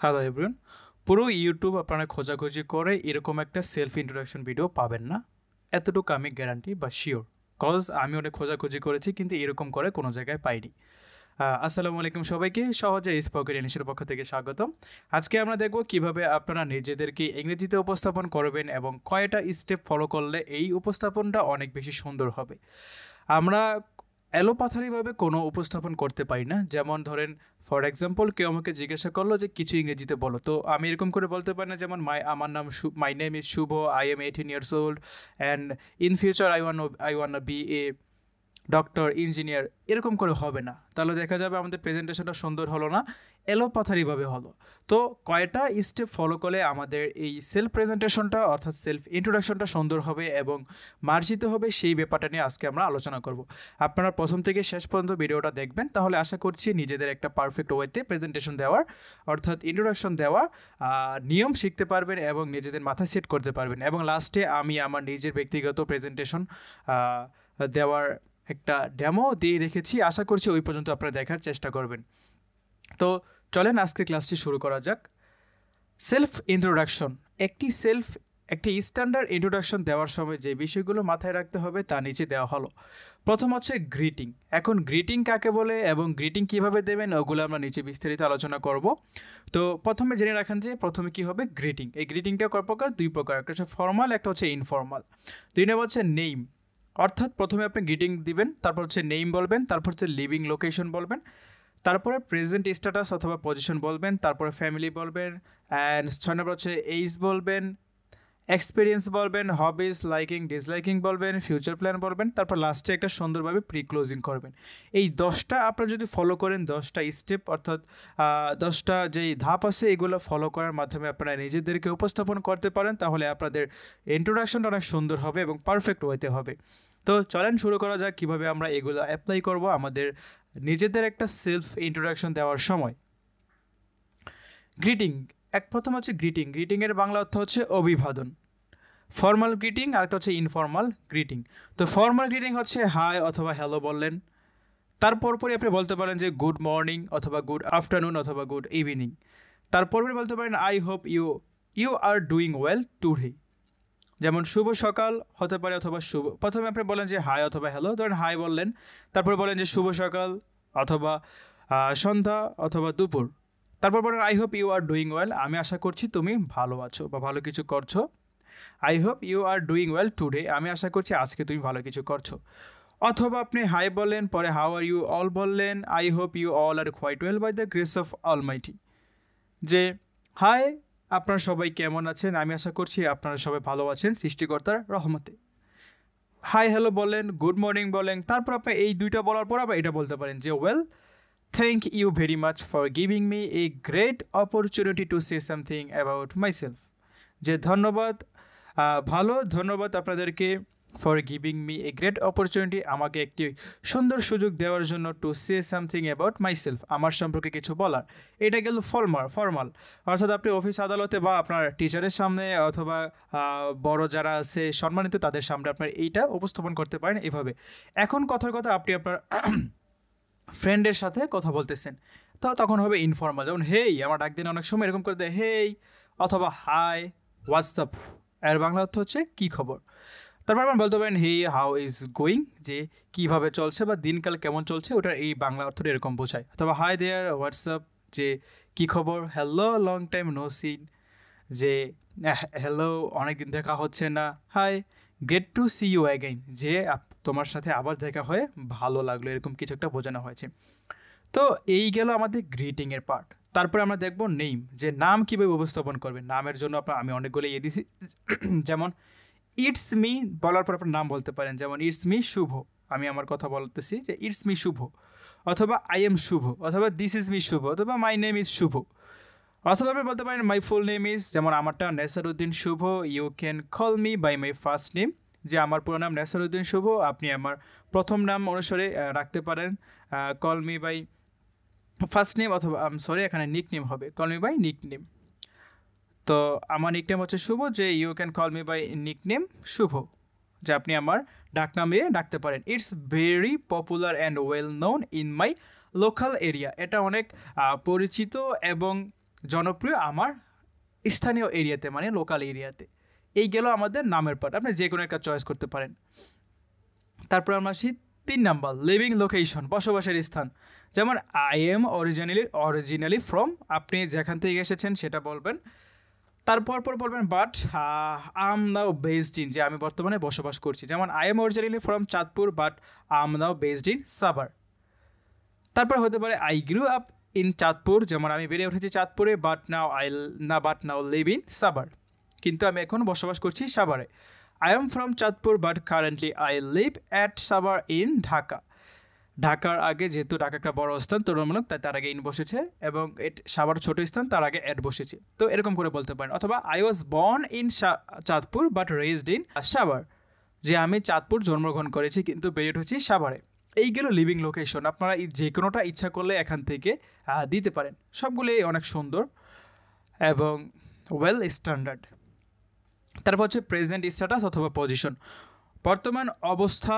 Hello everyone. পুরো YouTube আপনারা খোঁজাখুঁজি করে এরকম একটা সেলফ ইন্ট্রোডাকশন ভিডিও পাবেন না, এতটুকু আমি গ্যারান্টি বা শিওর। কজ আমি অনেক খোঁজাখুঁজি করেছি কিন্তু এরকম করে কোনো জায়গায় পাইনি। আসসালামু আলাইকুম সবাইকে, সহজে স্পোকেন ইংলিশের পক্ষ থেকে স্বাগতম। আজকে আমরা দেখব কিভাবে আপনারা নিজেদেরকে ইংরেজিতে উপস্থাপন করবেন এবং কয়টা স্টেপ ফলো করলে এই উপস্থাপনটা অনেক বেশি সুন্দর হবে। আমরা এলোপাথারিভাবে কোনো উপস্থাপন করতে পারি না। যেমন ধরেন, ফর এক্সাম্পল, কেউ আমাকে জিজ্ঞাসা করলো যে কিছু ইংরেজিতে বলো, তো আমি এরকম করে বলতে পারি না যেমন আমার নাম my name is Shubho, I am 18 years old and in future I want be a doctor, engineer. এরকম করে হবে না, তাহলে দেখা যাবে আমাদের প্রেজেন্টেশনটা সুন্দর হলো না, এলোপাথারিভাবে হলো। তো কয়টা স্টেপ ফলো করলে আমাদের এই সেলফ প্রেজেন্টেশনটা অর্থাৎ সেলফ ইন্ট্রোডাকশনটা সুন্দর হবে এবং মার্জিত হবে, সেই ব্যাপারটা নিয়ে আজকে আমরা আলোচনা করব। আপনারা প্রথম থেকে শেষ পর্যন্ত ভিডিওটা দেখবেন, তাহলে আশা করছি নিজেদের একটা পারফেক্ট ওয়েতে প্রেজেন্টেশন দেওয়ার অর্থাৎ ইন্ট্রোডাকশন দেওয়ার নিয়ম শিখতে পারবেন এবং নিজেদের মাথায় সেট করতে পারবেন। এবং লাস্টে আমি আমার নিজের ব্যক্তিগত প্রেজেন্টেশন দেওয়ার একটা ডেমো দিয়ে রেখেছি, আশা করছি ওই পর্যন্ত আপনারা দেখার চেষ্টা করবেন। তো চলেন আজকে ক্লাসটি শুরু করা যাক। সেলফ ইন্ট্রোডাকশন, একটি স্ট্যান্ডার্ড ইন্ট্রোডাকশন দেওয়ার সময় যে বিষয়গুলো মাথায় রাখতে হবে তা নিচে দেওয়া হলো। প্রথম হচ্ছে গ্রিটিং। এখন গ্রিটিং কাকে বলে এবং গ্রিটিং কিভাবে দেবেন ওগুলো আমরা নিচে বিস্তারিত আলোচনা করব। তো প্রথমে জেনে রাখেন যে প্রথমে কি হবে গ্রিটিং। এই গ্রিটিংটা কয় প্রকার? দুই প্রকার, একটা হচ্ছে ফর্মাল, একটা হচ্ছে ইনফর্মাল। দুই নম্বর হচ্ছে নেম, অর্থাৎ প্রথমে আপনি গ্রিটিং দিবেন, তারপর হচ্ছে নেম বলবেন, তারপর হচ্ছে লিভিং লোকেশন বলবেন, তারপরে প্রেজেন্ট স্ট্যাটাস অথবা পজিশন বলবেন, তারপরে ফ্যামিলি বলবেন, অ্যান্ড 6 নম্বর হচ্ছে এইজ বলবেন, এক্সপিরিয়েন্স বলবেন, হবিজ, লাইকিং ডিসলাইকিং বলবেন, ফিউচার প্ল্যান বলবেন, তারপর লাস্টে একটা সুন্দরভাবে প্রি ক্লোজিং করবেন। এই 10টা আপনারা যদি ফলো করেন, 10টা স্টেপ অর্থাৎ 10টা যেই ধাপ আছে এগুলো ফলো করার মাধ্যমে আপনারা নিজেদেরকে উপস্থাপন করতে পারেন, তাহলে আপনাদের ইন্ট্রোডাকশনটা অনেক সুন্দর হবে এবং পারফেক্ট ওয়েতে হবে। তো চলেন শুরু করা যাক কীভাবে আমরা এগুলো অ্যাপ্লাই করব আমাদের নিজেদের একটা সেলফ ইন্ট্রোডাকশন দেওয়ার সময়। গ্রিটিং, প্রথম হচ্ছে গ্রিটিং। গ্রিটিংয়ের বাংলা অর্থ হচ্ছে অভিবাদন। ফর্মাল গ্রিটিং আর একটা হচ্ছে ইনফর্মাল গ্রিটিং। তো ফর্মাল গ্রিটিং হচ্ছে হাই অথবা হ্যালো বললেন, তারপরই আপনি বলতে পারেন যে গুড মর্নিং অথবা গুড আফটারনুন অথবা গুড ইভিনিং। তারপরে বলতে পারেন I hope you are doing well today. যেমন শুভ সকাল হতে পারে অথবা শুভ, প্রথমে আপনি বলেন যে হাই অথবা হ্যালো, ধরেন হাই বললেন, তারপর বলেন যে শুভ সকাল অথবা সন্ধ্যা অথবা দুপুর। তারপর বলেন I hope you are doing well, আমি আশা করছি তুমি ভালো আছো বা ভালো কিছু করছো। I hope you are doing well today, আমি আশা করছি আজকে তুমি ভালো কিছু করছো। অথবা আপনি হাই বললেন, পরে হাউ আর ইউ অল বললেন, I hope you all are quite well by the grace of Almighty. যে হাই, আপনারা সবাই কেমন আছেন, আমি আশা করছি আপনারা সবাই ভালো আছেন সৃষ্টিকর্তার রহমতে। হাই হ্যালো বলেন, গুড মর্নিং বলেন, তারপর আপনি এই দুইটা বলার পর আবার এটা বলতে পারেন যে well, thank you very much for giving me a great opportunity to say something about myself. যে ধন্যবাদ, ধন্যবাদ আপনাদেরকে for giving me a great opportunity, আমাকে একটি সুন্দর সুযোগ দেওয়ার জন্য to say something about myself, আমার সম্পর্কে কিছু বলার। এটা গেল ফর্মাল, অর্থাৎ আপনি অফিস আদালতে বা আপনার টিচারের সামনে অথবা বড় যারা আছে সম্মানিত তাদের সামনে আপনার এইটা উপস্থাপন করতে পারেন এভাবে। এখন কথার কথা আপনি আপনার ফ্রেন্ডের সাথে কথা বলতেছেন, তো তখন হবে ইনফর্মাল। যেমন হেই, আমার ডাক দিন অনেক সময় এরকম করে দেয় হেই, অথবা হাই, হোয়াটসঅ্যাপ, এর বাংলা অর্থ হচ্ছে কী খবর। তারপর আপনি বলতে পারেন হে হাউ ইজ গোয়িং, যে কীভাবে চলছে বা দিনকাল কেমন চলছে, ওটার এই বাংলা অর্থটা এরকম বোঝায়। অথবা হাই দেয়ার হোয়াটসঅ্যাপ, যে কী খবর। Hello long time no see, যে হ্যালো অনেকদিন দেখা হচ্ছে না। Hi get to see you again, যে তোমার সাথে আবার দেখা হয়ে ভালো লাগলো, এরকম কিছু একটা বোঝানো হয়েছে। তো এই গেল আমাদের গ্রিটিংয়ের পার্ট। তারপরে আমরা দেখব নেম, যে নাম কীভাবে উপস্থাপন করবে। নামের জন্য আমি অনেকগুলো দিছি, যেমন ইটস মি বলার পর আপনার নাম বলতে পারেন, যেমন ইটস মি শুভ, আমি আমার কথা বলতেছি যে ইটস মি শুভ, অথবা আই এম শুভ, অথবা দিস ইজ মি শুভ, অথবা মাই নেম ইজ শুভ। অথবা আপনি বলতে পারেন মাই ফুল নেম ইজ, যেমন আমারটা Nesaruddin Shuvo, you can call me by my first name, যে আমার পুরো নাম নেসারউদ্দিন শুভ, আপনি আমার প্রথম নাম অনুসারে রাখতে পারেন call me by first name, অথবা এখানে নিক নেম হবে, call me by nick name. তো আমার নিক নেম হচ্ছে শুভ, যে you can call me by nick name Shubho, যে আপনি আমার ডাকনাম দিয়ে ডাকতে পারেন। It's very popular and well known in my local area, এটা অনেক পরিচিত এবং জনপ্রিয় আমার স্থানীয় এরিয়াতে, মানে লোকাল এরিয়াতে। এই গেল আমাদের নামের পার্ট, আপনি যে কোনো একটা চয়েস করতে পারেন। তারপর আমরা আসি 3 নাম্বার, লিভিং লোকেশন, বসবাসের স্থান। যেমন আই এম অরিজিনালি ফ্রম, আপনি যেখান থেকে এসেছেন সেটা বলবেন। তারপর বলবেন but I'm now based in, যে আমি বর্তমানে বসবাস করছি। যেমন I am originally from Chandpur but I'm now based in Savar. তারপর হতে পারে I grew up in Chandpur, যেমন আমি বেড়ে উঠেছি চাঁদপুরে, but now live in Savar, কিন্তু আমি এখন বসবাস করছি সাভারে। I am from Chandpur but currently I live at Savar in Dhaka. ঢাকার আগে, যেহেতু ঢাকা একটা বড় স্থান তুলনামূলক, তাই তার আগে ইন বসেছে, এবং সাভার ছোট স্থান, তার আগে অ্যাট বসেছে। তো এরকম করে বলতে পারেন। অথবা I was born in Chandpur but raised in Savar, যে আমি চাঁদপুর জন্মগ্রহণ করেছি কিন্তু বেড়ে উঠেছি সাভারে। এইগুলো লিভিং লোকেশন, আপনারা যে কোনোটা ইচ্ছা করলে এখান থেকে দিতে পারেন। সবগুলোই অনেক সুন্দর এবং ওয়েল স্ট্যান্ডার্ড। তারপর হচ্ছে প্রেজেন্ট স্ট্যাটাস অথবা পজিশন, বর্তমান অবস্থা,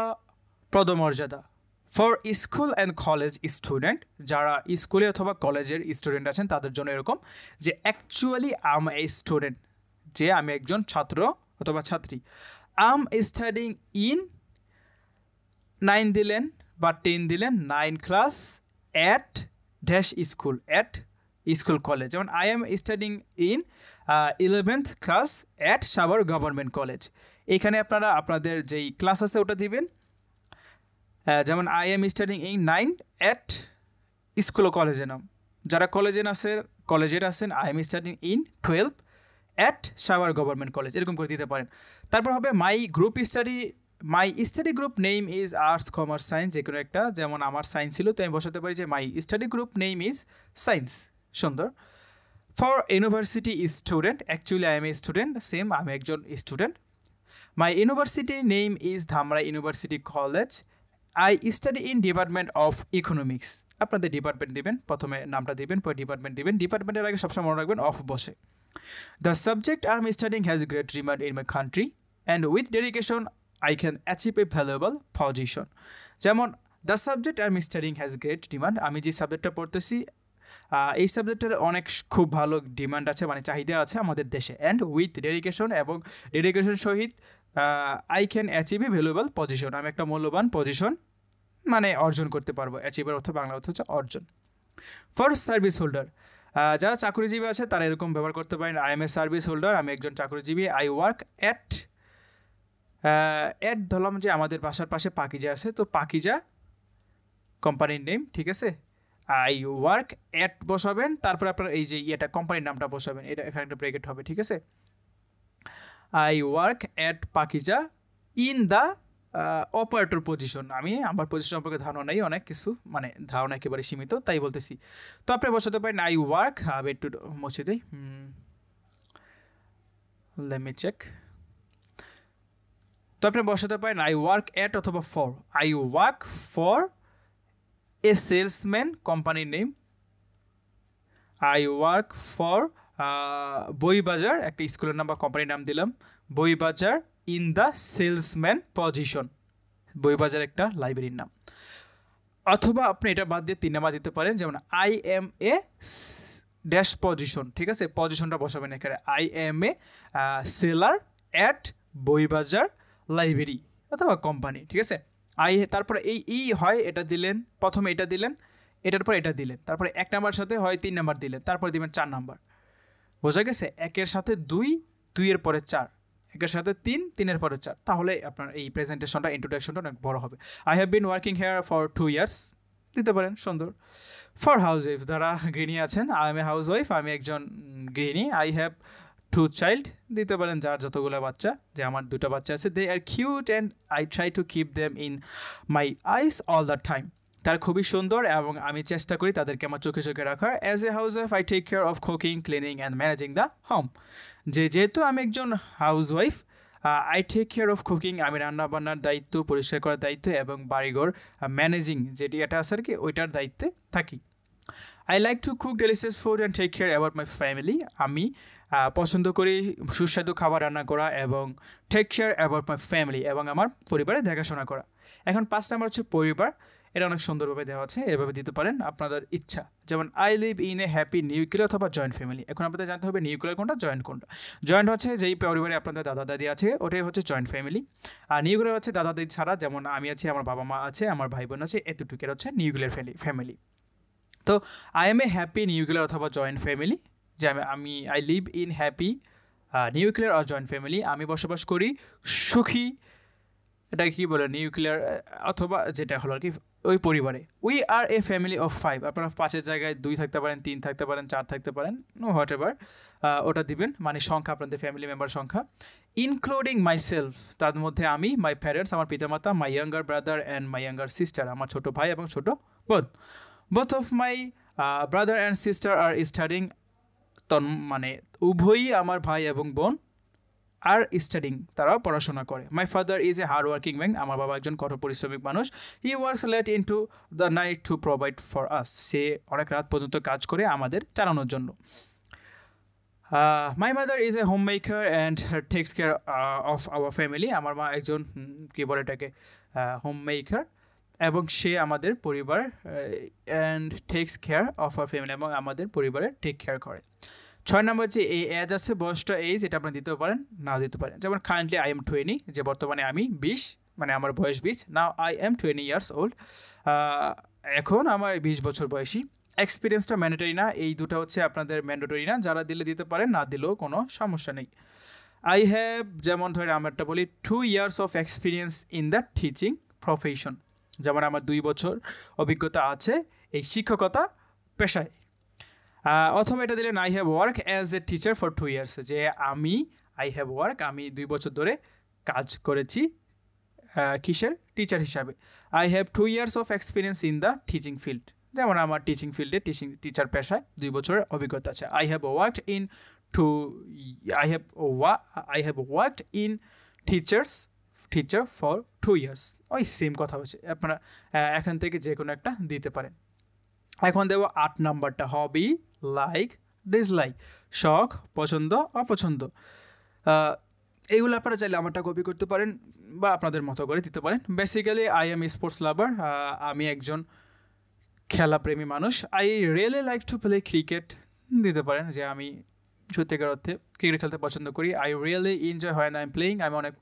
পদমর্যাদা। For school and college student, যারা স্কুলে অথবা কলেজের স্টুডেন্ট আছেন তাদের জন্য এরকম যে অ্যাকচুয়ালি আম এ স্টুডেন্ট, যে আমি একজন ছাত্র অথবা ছাত্রী। আম স্টাডিং ইন 9 দিলেন বা 10 দিলেন, 9 class at dash school, at school college. যেমন I am studying in 11th class at Savar government college. এখানে আপনারা আপনাদের যেই ক্লাস আছে ওটা দিবেন। যেমন I am studying in 9 at school ও কলেজে নাম। যারা কলেজের আছেন I am studying in 12 at Savar government college, এরকম করে দিতে পারেন। তারপর হবে my study group name is arts, commerce, science, যে কোনো একটা। যেমন আমার সায়েন্স ছিল, তো আমি বসাতে পারি যে my study group name is science. সুন্দর। For university student, actually I am a student, same আমি একজন student. My university name is Dhamra university college. I study in department of economics, আপনাদের ডিপার্টমেন্ট দিবেন, প্রথমে নামটা দিবেন, পরে ডিপার্টমেন্ট দিবেন। ডিপার্টমেন্টের আগে সবসময় মনে রাখবেন অফ বসে। The subject I am studying has great demand in my country and with dedication I can achieve a valuable position. যেমন the subject I am studying has great demand, আমি যে সাবজেক্টটা পড়তেছি এই সাবজেক্টের খুব ভালো ডিমান্ড আছে, মানে চাহিদা আছে আমাদের দেশে। অ্যান্ড উইথ ডেডিকেশন, এবং ডেডিকেশন সহিত I can achieve a valuable position, আমি একটা মূল্যবান পজিশন মানে অর্জন করতে পারবো। অ্যাচিভের অর্থ বাংলা অর্থ হচ্ছে অর্জন। ফর সার্ভিস হোল্ডার, যারা চাকরিজীবী আছে তারা এরকম ব্যবহার করতে পারেন। I am A service holder, আমি একজন চাকরিজীবী। আই ওয়ার্ক অ্যাট ধরলাম যে আমাদের বাসার পাশে পাকিজা আছে, তো পাকিজা কোম্পানির নেম, ঠিক আছে। আই ওয়ার্ক অ্যাট বসাবেন, তারপরে আপনার এই যে কোম্পানির নামটা বসাবেন, এটা এখানে একটা ব্রেকেট হবে, ঠিক আছে। I work at Pakiza in the operator position, আমি আমার পজিশন সম্পর্কে ধারণা নেই, অনেক কিছু মানে ধারণা একেবারে সীমিত, তাই বলতেছি। তো আপনি বসাতে পারেন আই ওয়ার্ক, একটু মুছে দিই, লেট মি চেক। তো আপনি বসাতে পারেন আই ওয়ার্ক অ্যাট অথবা for. I work for a salesman, কোম্পানির নেম। আই ওয়ার্ক ফর বইবাজার, একটা স্কুলের নাম বা কোম্পানির নাম দিলাম, বইবাজার ইন দ্য সেলসম্যান পজিশন, বইবাজার একটা লাইব্রেরির নাম। অথবা আপনি এটা বাদ দিয়ে 3 নাম্বার দিতে পারেন, যেমন I am a dash position, ঠিক আছে। পজিশনটা বসাবেন এখানে, I am a seller at Boibazar library অথবা কোম্পানি, ঠিক আছে। তারপরে এই হয় এটা দিলেন, প্রথমে এটা দিলেন, এটার পর এটা দিলেন, তারপরে 1 নাম্বার সাথে হয় 3 নাম্বার দিলেন, তারপরে দিবেন 4 নাম্বার। বোঝা গেছে? 1-এর সাথে 2, 2-এর পরে 4, 1-এর সাথে 3, 3-এর পরে 4, তাহলে আপনার এই প্রেজেন্টেশনটা, ইন্ট্রোডাকশনটা অনেক বড় হবে। I have been working here for 2 years দিতে পারেন, সুন্দর। ফর হাউস ওয়াইফ, যারা গৃহিণী আছেন, I am a house wife, আমি একজন গৃহিণী। আই হ্যাভ 2 চাইল্ড দিতে পারেন, যার যতগুলো বাচ্চা, যে আমার 2টা বাচ্চা আছে। They are cute and I try to keep them in my eyes all the time, তার খুবই সুন্দর এবং আমি চেষ্টা করি তাদেরকে আমার চোখে চোখে রাখার। As a housewife I take care of cooking, cleaning and managing the home, যেহেতু আমি একজন housewife, I take care of cooking, আমি রান্নাবান্নার দায়িত্ব, পরিষ্কার করার দায়িত্ব এবং বাড়িঘর ম্যানেজিং যেটি এটা আছে আর কি, ওইটার দায়িত্বে থাকি। I like to cook delicious food and take care about my family, আমি পছন্দ করি সুস্বাদু খাবার রান্না করা এবং take care about my family, এবং আমার পরিবারে দেখাশোনা করা। এখন 5 নাম্বার হচ্ছে পরিবার। এটা অনেক সুন্দরভাবে দেওয়া আছে, এভাবে দিতে পারেন আপনাদের ইচ্ছা। যেমন I live in a happy nuclear অথবা জয়েন্ট ফ্যামিলি। এখন আপনাদের জানতে হবে নিউক্লিয়ার কোনটা, জয়েন্ট কোনটা। জয়েন্ট হচ্ছে যেই পরিবারে আপনাদের দাদা দাদি আছে ওটাই হচ্ছে জয়েন্ট ফ্যামিলি, আর নিউক্লিয়ার হচ্ছে দাদা দাদি ছাড়া, যেমন আমি আছি, আমার বাবা মা আছে, আমার ভাই বোন আছে, এতটুকুর হচ্ছে নিউক্লিয়ার ফ্যামিলি। তো I am a happy nuclear অথবা জয়েন্ট ফ্যামিলি, যে আমি I live in happy nuclear আর জয়েন্ট ফ্যামিলি, আমি বসবাস করি সুখী, এটা কি বলে নিউক্লিয়ার অথবা যেটা হলো আর কি ওই পরিবারে। We are A family of 5, আপনারা 5-এর জায়গায় 2 থাকতে পারেন, 3 থাকতে পারেন, 4 থাকতে পারেন, নো হোয়াট এভার, ওটা দিবেন মানে সংখ্যা, আপনাদের ফ্যামিলি মেম্বার সংখ্যা। ইনক্লুডিং মাইসেলফ, তার মধ্যে আমি, মাই প্যারেন্টস আমার পিতামাতা, my younger brother and my younger sister আমার ছোটো ভাই এবং ছোটো বোন। Both of my brother and sister are studying, মানে উভয়ই আমার ভাই এবং বোন আর স্টাডিং, তারাও পড়াশোনা করে। My father is a hard working man, আমার বাবা একজন কঠোর পরিশ্রমিক মানুষ। He works late into the night to provide for us, সে অনেক রাত পর্যন্ত কাজ করে আমাদের চালানোর জন্য। My mother is a home maker and takes care of our family, আমার মা একজন কী বলে এটাকে হোম মেকার, এবং সে আমাদের পরিবার and takes care of our family, এবং আমাদের পরিবারের টেক কেয়ার করে। 6 নম্বর যে এই এজ আছে, বয়সটা এইজ, এটা আপনি দিতে পারেন, না দিতে পারেন। যেমন কারেন্টলি আই এম 20, যে বর্তমানে আমি 20, মানে আমার বয়স 20। Now I am 20 years old, এখন আমার 20 বছর বয়সী। এক্সপিরিয়েন্সটা ম্যান্ডেটরি না, এই দুটো হচ্ছে আপনাদের ম্যান্ডেটরি না, যারা দিলে দিতে পারেন, না দিলেও কোনো সমস্যা নেই। আই হ্যাভ, যেমন ধরে আমারটা বলি, 2 years of experience in the teaching profession, যেমন আমার 2 বছর অভিজ্ঞতা আছে এই শিক্ষকতা পেশায়। অথবা এটা দিলেন I have work as a teacher for 2 years, যে আমি আই হ্যাভ ওয়ার্ক, আমি 2 বছর ধরে কাজ করেছি কিসের, টিচার হিসাবে। I have 2 years of experience in the teaching field, যেমন আমার টিচিং ফিল্ডে টিচার পেশায় 2 বছরের অভিজ্ঞতা আছে। I have worked in I have worked in teacher for 2 years, ওই সেম কথা হচ্ছে, আপনারা এখান থেকে যে কোনো একটা দিতে পারেন। এখন দেবো 8 নাম্বারটা, হবি, লাইক, ডিসলাইক, শখ, পছন্দ, অপছন্দ। এইগুলো আপনারা চাইলে আমারটা কপি করতে পারেন বা আপনাদের মতো করে দিতে পারেন। বেসিক্যালি আই এম স্পোর্টস লাভার, আমি একজন খেলাপ্রেমী মানুষ। I really like to play cricket দিতে পারেন, যে আমি সত্যিকার অর্থে ক্রিকেট খেলতে পছন্দ করি। I really enjoy when I am playing, আমি অনেক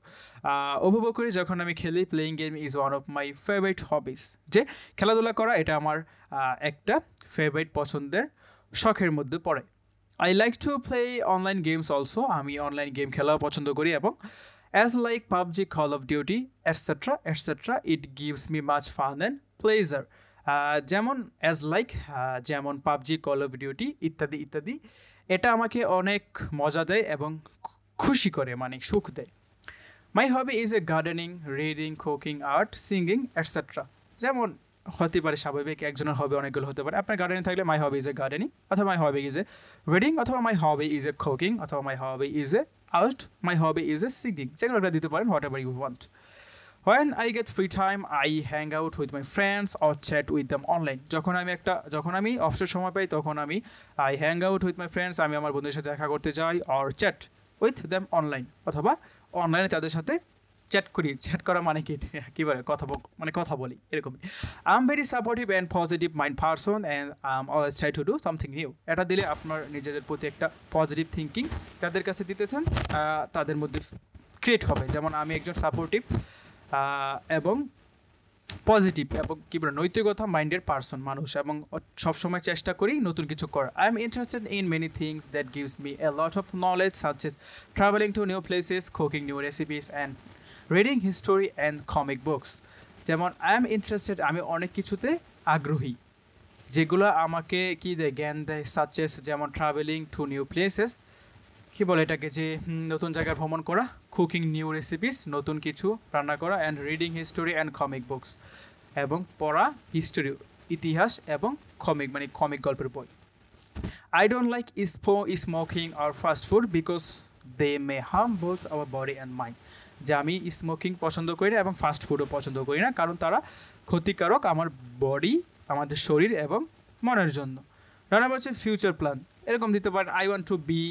উপভোগ করি যখন আমি খেলি। Playing game is one of my favourite hobbies, যে খেলাধুলা করা এটা আমার একটা ফেভারিট পছন্দের শখের মধ্যে পড়ে। I like to play online games also, আমি অনলাইন গেম খেলাও পছন্দ করি, এবং as like PUBG, call of duty etcetera etcetera, it gives me much fun and pleasure. যেমন অ্যাজ লাইক, যেমন পাবজি, কল অফ ডিউটি ইত্যাদি ইত্যাদি, এটা আমাকে অনেক মজা দেয় এবং খুশি করে, মানে সুখ দেয়। My hobby is a gardening, reading, cooking, art, singing etcetera, যেমন হতে পারে স্বাভাবিক, একজনের হবি অনেকগুলো হতে পারে। আপনার গার্ডেনিং থাকলে মাই হবি ইজ এ গার্ডেনিং, অথবা my hobby is A reading, অথবা my hobby is a cooking, অথবা my hobby is a art, my hobby is a singing, যেগুলো একটা দিতে পারেন, whatever you want. When I get free time, I hang out with my friends or chat with them online. যখন আমি অবসর সময় পাই তখন আমি I hang out with my friends, আমি আমার বন্ধুদের সাথে দেখা করতে যাই, or chat with them online, অথবা অনলাইনে তাদের সাথে চ্যাট করি। চ্যাট করা মানে কি বলে, কথা বলি এরকমই। I am very supportive and positive mind person and I am always try to do something new. এটা দিলে আপনার নিজেদের প্রতি একটা পজিটিভ থিঙ্কিং তাদের কাছে দিতেছেন, তাদের মধ্যে ক্রিয়েট হবে। যেমন আমি একজন সাপোর্টিভ এবং পজিটিভ এবং কী বলে নৈতিকতা মাইন্ডের মানুষ, এবং সবসময় চেষ্টা করি নতুন কিছু করার। I am interested in many things that gives me a lot of knowledge, such as travelling to new places, cooking new recipes and reading history and comic books. যেমন আই এম ইন্টারেস্টেড, আমি অনেক কিছুতে আগ্রহী যেগুলো আমাকে কী দেয়, জ্ঞান দেয়, সাচ এস যেমন ট্রাভেলিং টু নিউ প্লেসেস, কী বলে এটাকে, যে নতুন জায়গায় ভ্রমণ করা, কুকিং নিউ রেসিপিস, নতুন কিছু রান্না করা, and reading history and comic books, এবং পড়া হিস্টোরি, ইতিহাস এবং কমিক গল্পের বই। আই ডোন্ট লাইক স্মোকিং আর fast food because they may harm both our body and mind, যে আমি স্মোকিং পছন্দ করি না এবং ফাস্ট ফুডও পছন্দ করি না, কারণ তারা ক্ষতিকারক আমার বডি, আমাদের শরীর এবং মনের জন্য। রান্না হচ্ছে ফিউচার প্ল্যান, এরকম দিতে পারেন। আই ওয়ান্ট টু বি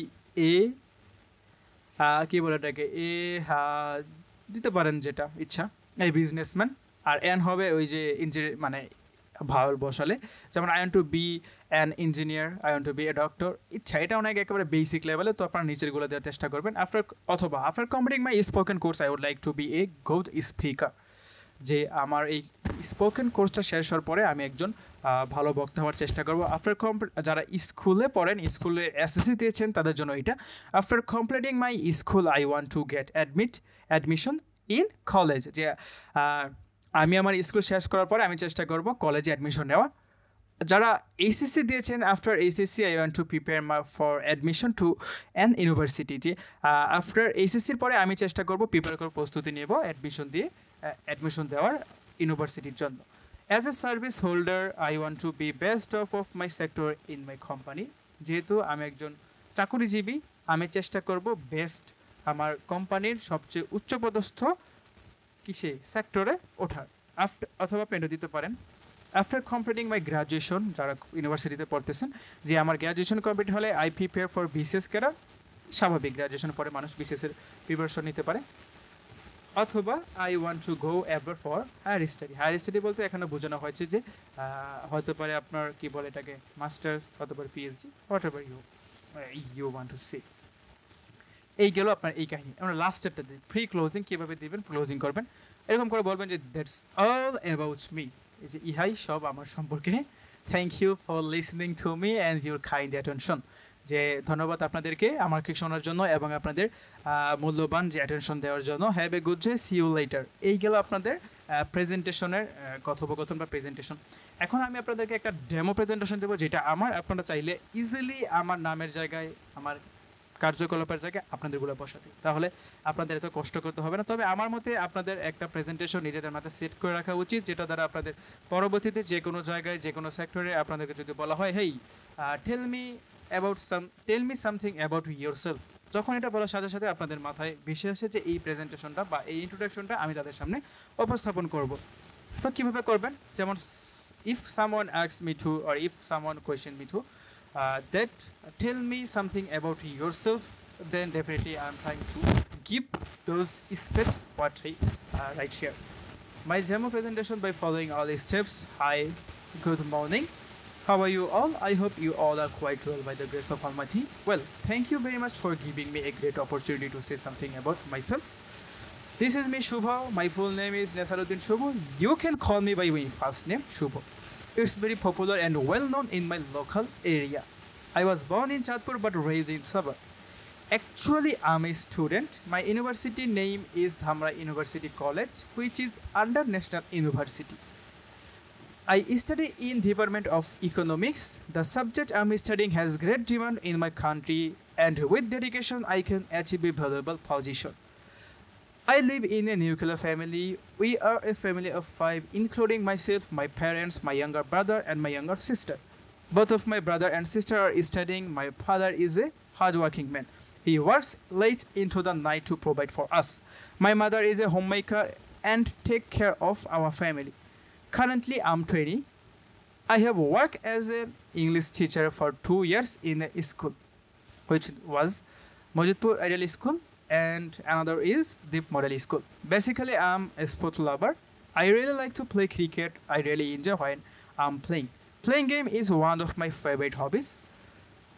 কী বলে এটাকে, দিতে পারেন যেটা ইচ্ছা, এই বিজনেসম্যান। আর এন হবে ওই যে ইঞ্জিনিয়ার মানে ভাওয়াল বসালে, যেমন I want to be an engineer, I want to be a doctor, ইচ্ছা এটা অনেক একেবারে বেসিক লেভেলে, তো আপনার নিচেরগুলো দেওয়ার চেষ্টা করবেন। After completing my spoken course I would like to be a good speaker, যে আমার এই স্পোকেন কোর্সটা শেষ হওয়ার পরে আমি একজন ভালো বক্তা হওয়ার চেষ্টা করবো। যারা স্কুলে পড়েন, স্কুলে এসএসসি দিয়েছেন তাদের জন্য এটা। After completing my school I want to get admission in college, যে আমি আমার স্কুল শেষ করার পরে আমি চেষ্টা করব কলেজে অ্যাডমিশন নেওয়া। যারা এইচএসসি দিয়েছেন, after HSC I want to prepare for admission to an university, যে আফটার এইচএসসির পরে আমি চেষ্টা করব প্রিপেয়ার করে প্রস্তুতি নেব অ্যাডমিশন দেওয়ার ইউনিভার্সিটির জন্য। As a service holder I want to be best of my sector in my company, যেহেতু আমি একজন চাকুরিজীবী আমি চেষ্টা করব বেস্ট আমার কোম্পানির সবচেয়ে উচ্চপদস্থ সেক্টরে ওঠার। অথবা পেন্ডো দিতে পারেন। আফটার কমপ্লিটিং মাই গ্র্যাজুয়েশন, যারা ইউনিভার্সিটিতে পড়তেছেন, যে আমার গ্র্যাজুয়েশন কমপ্লিট হলে I prepare for BCS cadre, স্বাভাবিক গ্র্যাজুয়েশন পরে মানুষ বিসিএসের প্রিপারেশন নিতে পারে। অথবা I want to go ever for higher study বলতে এখানে বোঝানো হয়েছে যে হতে পারে আপনার কি বলে এটাকে মাস্টার্স, হতে পারে PhD, whatever you want to see. এই গেল আপনার এই কাহিনী। আমরা লাস্টেরটা দিই, ফ্রি ক্লোজিং কীভাবে দিবেন, ক্লোজিং করবেন এরকম করে বলবেন যে দ্যাটস অল অ্যাবাউট মি, এই যে ইহাই সব আমার সম্পর্কে। Thank you for listening to me and your kind attention, যে ধন্যবাদ আপনাদেরকে আমাকে শোনার জন্য এবং আপনাদের মূল্যবান যে অ্যাটেনশন দেওয়ার জন্য। Have a good day, see you later. এই গেল আপনাদের প্রেজেন্টেশনের কথোপকথন বা প্রেজেন্টেশন। এখন আমি আপনাদেরকে একটা ডেমো প্রেজেন্টেশন দেবো, যেটা আপনারা চাইলে ইজিলি আমার নামের জায়গায়, আমার কার্যকলাপের জায়গায় আপনাদেরগুলো বসাতে, তাহলে আপনাদের এত কষ্ট করতে হবে না। তবে আমার মতে আপনাদের একটা প্রেজেন্টেশন নিজেদের মাঝে সেট করে রাখা উচিত, যেটা দ্বারা আপনাদের পরবর্তীতে যে কোনো জায়গায় যে কোনো সেক্টরে আপনাদেরকে যদি বলা হয় hey tell me something about yourself, যখন এটা বলার সাথে সাথে আপনাদের মাথায় ভেসে আসে যে এই প্রেজেন্টেশনটা বা এই ইন্ট্রোডাকশনটা আমি তাদের সামনে উপস্থাপন করব। তো কীভাবে করবেন, যেমন if someone asks me two or if someone question me two that tell me something about yourself, then definitely I'm trying to give those steps what I right here. My demo presentation by following all the steps. Hi, good morning. How are you all? I hope you all are quite well by the grace of Almighty. Well, thank you very much for giving me a great opportunity to say something about myself. This is me, Shubha. My full name is Nesaruddin Shubho. You can call me by my first name, Shubho. It's very popular and well known in my local area. I was born in Chandpur but raised in suburb. Actually, I'm a student. My university name is Dhamra University College, which is under National University. I study in Department of Economics. The subject I'm studying has great demand in my country, and with dedication I can achieve a valuable position. I live in a nuclear family. We are a family of 5, including myself, my parents, my younger brother, and my younger sister. Both of my brother and sister are studying. My father is a hardworking man. He works late into the night to provide for us. My mother is a homemaker and take care of our family. Currently, I'm 20. I have worked as an English teacher for 2 years in a school, which was Mojidpur Ideal School, and another is Deep Model School. Basically, I'm a sport lover. I really like to play cricket. I really enjoy when I'm playing. Playing game is one of my favorite hobbies.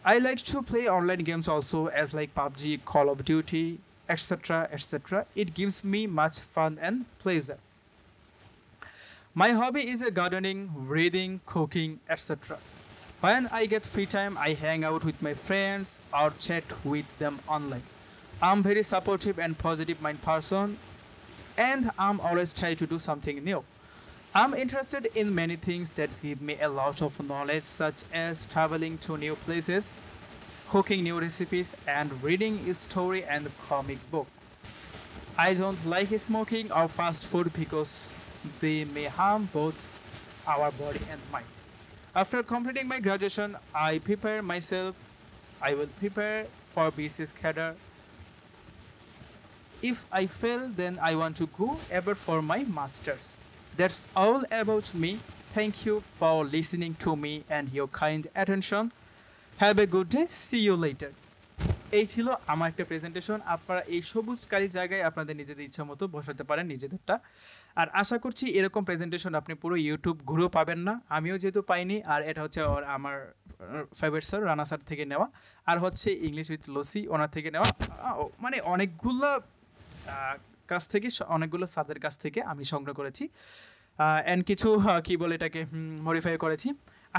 I like to play online games also, as like PUBG, Call of Duty, etc. etc. It gives me much fun and pleasure. My hobby is gardening, reading, cooking, etc. When I get free time, I hang out with my friends or chat with them online. I'm very supportive and positive mind person, and I'm always trying to do something new. I'm interested in many things that give me a lot of knowledge, such as traveling to new places, cooking new recipes, and reading a story and comic book. I don't like smoking or fast food because they may harm both our body and mind. After completing my graduation, I will prepare for BCS cadre. If I fail, then I want to go ever for my masters. That's all about me. Thank you for listening to me and your kind attention. Have a good day. See you later. এই ছিল আমার একটা presentation. আপনারা এই সবুজ কালি জায়গায় আপনাদের নিজেদের ইচ্ছা মতো বসাতে পারেন নিজেদেরটা। আর আশা করছি এরকম প্রেজেন্টেশন আপনি পুরো ইউটিউব ঘুরেও পাবেন না, আমিও যেহেতু পাইনি। আর এটা হচ্ছে আমার ফেভারিট স্যার রানা স্যার থেকে নেওয়া, আর হচ্ছে ইংলিশ উইথ লসি ওনার থেকে নেওয়া। মানে অনেকগুলো কাছ থেকে, অনেকগুলো স্যারদের কাছ থেকে আমি সংগ্রহ করেছি অ্যান্ড কিছু কী বলে এটাকে মডিফাই করেছি।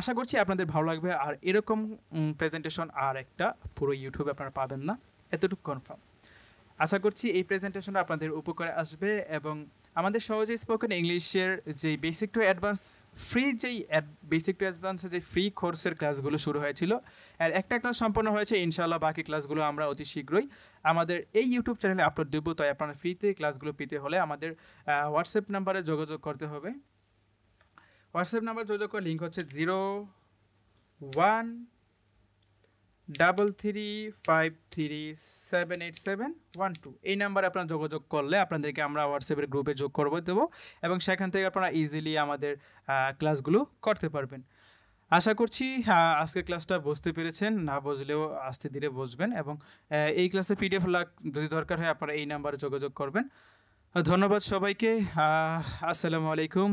আশা করছি আপনাদের ভালো লাগবে। আর এরকম প্রেজেন্টেশন আর একটা পুরো ইউটিউবে আপনারা পাবেন না, এতটুকু কনফার্ম। আশা করছি এই প্রেজেন্টেশনটা আপনাদের উপকারে আসবে এবং আমাদের সহজে স্পোকেন ইংলিশের যে basic to advance free basic to অ্যাডভান্সের যে ফ্রি কোর্সের ক্লাসগুলো শুরু হয়েছিল, আর একটা ক্লাস সম্পন্ন হয়েছে। ইনশাআল্লাহ বাকি ক্লাসগুলো আমরা অতি শীঘ্রই আমাদের এই ইউটিউব চ্যানেলে আপলোড দেবো। তাই আপনারা ফ্রিতে ক্লাসগুলো পেতে হলে আমাদের হোয়াটসঅ্যাপ নাম্বারে যোগাযোগ করতে হবে। হোয়াটসঅ্যাপ নাম্বার যোগাযোগ করার লিঙ্ক হচ্ছে 0133537871 এই নাম্বারে আপনারা যোগাযোগ করলে আপনাদেরকে আমরা হোয়াটসঅ্যাপের গ্রুপে যোগ করবো দেবো এবং সেখান থেকে আপনারা ইজিলি আমাদের ক্লাসগুলো করতে পারবেন। আশা করছি আজকের ক্লাসটা বুঝতে পেরেছেন, না বুঝলেও আস্তে ধীরে বুঝবেন এবং এই ক্লাসে পিডিএফ যদি দরকার হয় আপনারা এই নাম্বারে যোগাযোগ করবেন। ধন্যবাদ সবাইকে। আসসালামু আলাইকুম।